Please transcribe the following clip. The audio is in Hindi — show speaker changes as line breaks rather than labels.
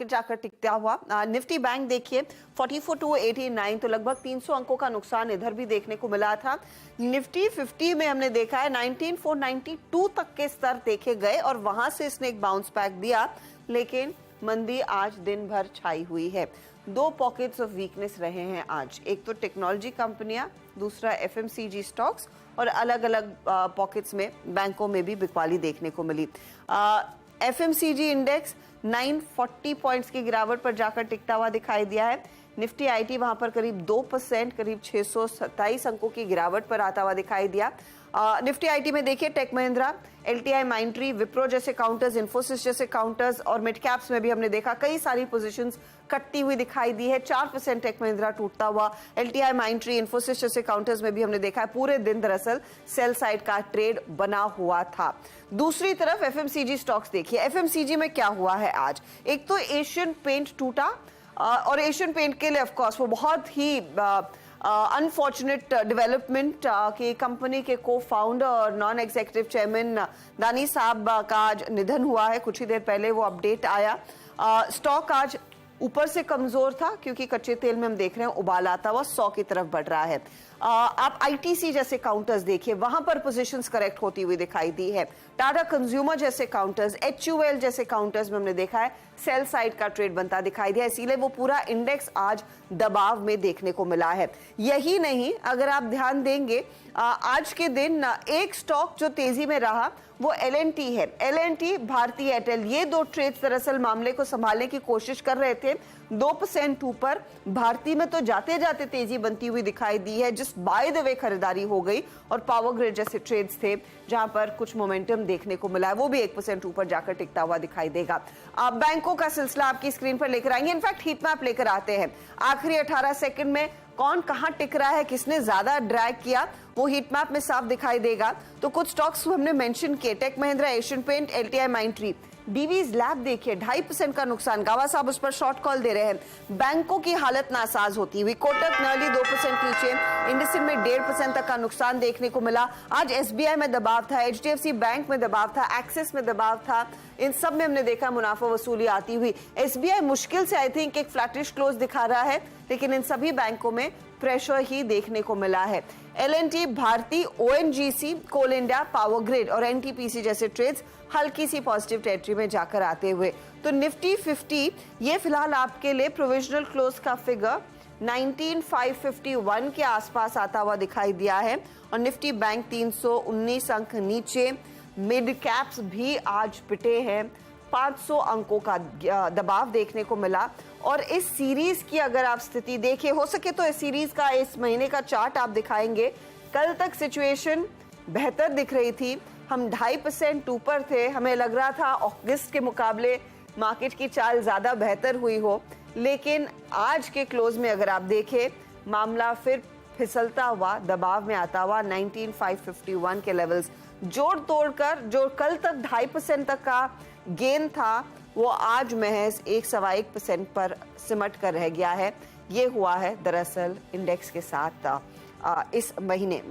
जाकर टिकता हुआ निफ्टी बैंक देखिए 44,289 तो लगभग 300 अंकों का नुकसान इधर भी देखने को मिला था। निफ्टी 50 में हमने देखा है 19,492 तक के स्तर देखे गए और वहां से इसने एक बाउंस बैक दिया, लेकिन मंदी आज दिन भर छाई हुई है। दो पॉकेट्स ऑफ वीकनेस रहे हैं आज, एक तो टेक्नोलॉजी कंपनियां, दूसरा एफएमसीजी स्टॉक्स और अलग अलग पॉकेट्स में बैंकों में भी बिकवाली देखने को मिली। एफएमसीजी इंडेक्स 940 पॉइंट्स की गिरावट पर जाकर टिकता हुआ दिखाई दिया है। निफ्टी आईटी वहां पर करीब 2%, करीब 627 अंकों की गिरावट पर आता हुआ दिखाई दिया। निफ्टी आईटी में देखिए टेक महिंद्रा, एलटीआई माइंट्री, विप्रो जैसे काउंटर्स, इन्फोसिस जैसे काउंटर्स और मिड कैप्स में भी हमने देखा कई सारी पोजीशंस कटती हुई दिखाई दी है। 4% टेक महिंद्रा टूटता हुआ, एलटीआई माइंट्री, इन्फोसिस जैसे काउंटर्स में भी हमने देखा है पूरे दिन दरअसल सेल साइड का ट्रेड बना हुआ था। दूसरी तरफ एफएमसीजी स्टॉक्स देखिए, एफएमसीजी में क्या हुआ है आज। एक तो एशियन पेंट टूटा और एशियन पेंट के लिए ऑफकोर्स वो बहुत ही अनफॉर्चुनेट डेवलपमेंट कि कंपनी के को फाउंडर और नॉन एग्जीक्यूटिव चेयरमैन दानी साहब का आज निधन हुआ है। कुछ ही देर पहले वो अपडेट आया। स्टॉक आज ऊपर से कमजोर था क्योंकि कच्चे तेल में हम देख रहे हैं उबाल आता हुआ 100 की तरफ बढ़ रहा है। आप आईटीसी जैसे काउंटर्स देखिए, वहां पर पोजीशंस करेक्ट होती हुई दिखाई दी है। टाटा कंज्यूमर जैसे काउंटर्स, एचयूएल जैसे काउंटर्स में हमने देखा है सेल साइड का ट्रेड बनता दिखाई दिया, इसीलिए वो पूरा इंडेक्स आज दबाव में देखने को मिला है। यही नहीं, अगर आप ध्यान देंगे आज के दिन एक स्टॉक जो तेजी में रहा वो एलएनटी है। एलएनटी, भारतीय एयरटेल, ये दो ट्रेड्स दरअसल मामले को संभालने की कोशिश कर रहे थे। 2% ऊपर भारतीय में तो जाते जाते तेजी बनती हुई दिखाई दी है, जिस बाय द वे खरीदारी हो गई और पावर ग्रिड जैसे ट्रेड्स थे जहां पर कुछ मोमेंटम देखने को मिला है, वो भी 1% ऊपर जाकर टिकता हुआ दिखाई देगा। बैंकों का सिलसिला आपकी स्क्रीन पर लेकर आएंगे, इनफैक्ट हीट मैप लेकर आते हैं। आखिरी 18 सेकंड में कौन कहां टिक रहा है, किसने ज्यादा ड्रैग किया, वो हीट मैप में साफ दिखाई देगा। तो कुछ स्टॉक्स हमने मेंशन किए, tech Mahindra, Asian paint, LTI Mindtree. Divi's lab देखिए 2.5% का नुकसान, गावा साहब उस पर शॉर्ट कॉल दे रहे हैं। बैंकों की हालत नासाज होती हुई, कोटक नर्ली 2% नीचे, इंडसइंड में 1.5% तक का नुकसान देखने को मिला। आज एसबीआई में दबाव था, एचडीएफसी बैंक में दबाव था, एक्सिस में दबाव था, इन सब में हमने देखा मुनाफा वसूली आती हुई। एसबीआई मुश्किल से आई थिंक एक फ्लैटिश क्लोज दिखा रहा है, लेकिन इन सभी बैंकों में प्रेशर ही देखने को मिला है। एलएनटी, भारती, ओएनजीसी, कोल इंडिया, पावर ग्रिड और एनटीपीसी जैसे ट्रेड्स हल्की सी पॉजिटिव टेरिटरी में जाकर आते हुए। तो निफ्टी 50 ये फिलहाल आपके लिए प्रोविजनल क्लोज का फिगर 19,551 के आसपास आता हुआ दिखाई दिया है और निफ्टी बैंक 319 अंक नीचे। मिड कैप्स भी आज पिटे हैं, 500 अंकों का दबाव देखने को मिला। और इस सीरीज की अगर आप स्थिति देखिए, हो सके तो इस सीरीज का इस महीने का चार्ट आप दिखाएंगे। कल तक सिचुएशन बेहतर दिख रही थी, हम 2.5% ऊपर थे, हमें लग रहा था अगस्त के मुकाबले मार्केट की चाल ज्यादा बेहतर हुई हो, लेकिन आज के क्लोज में अगर आप देखें मामला फिर फिसलता हुआ, दबाव में आता हुआ 19,551 के लेवल्स जोड़ तोड़कर जो कल तक 2.5% तक का गेन था वो आज महज 1.1% पर सिमट कर रह गया है। ये हुआ है दरअसल इंडेक्स के साथ इस महीने।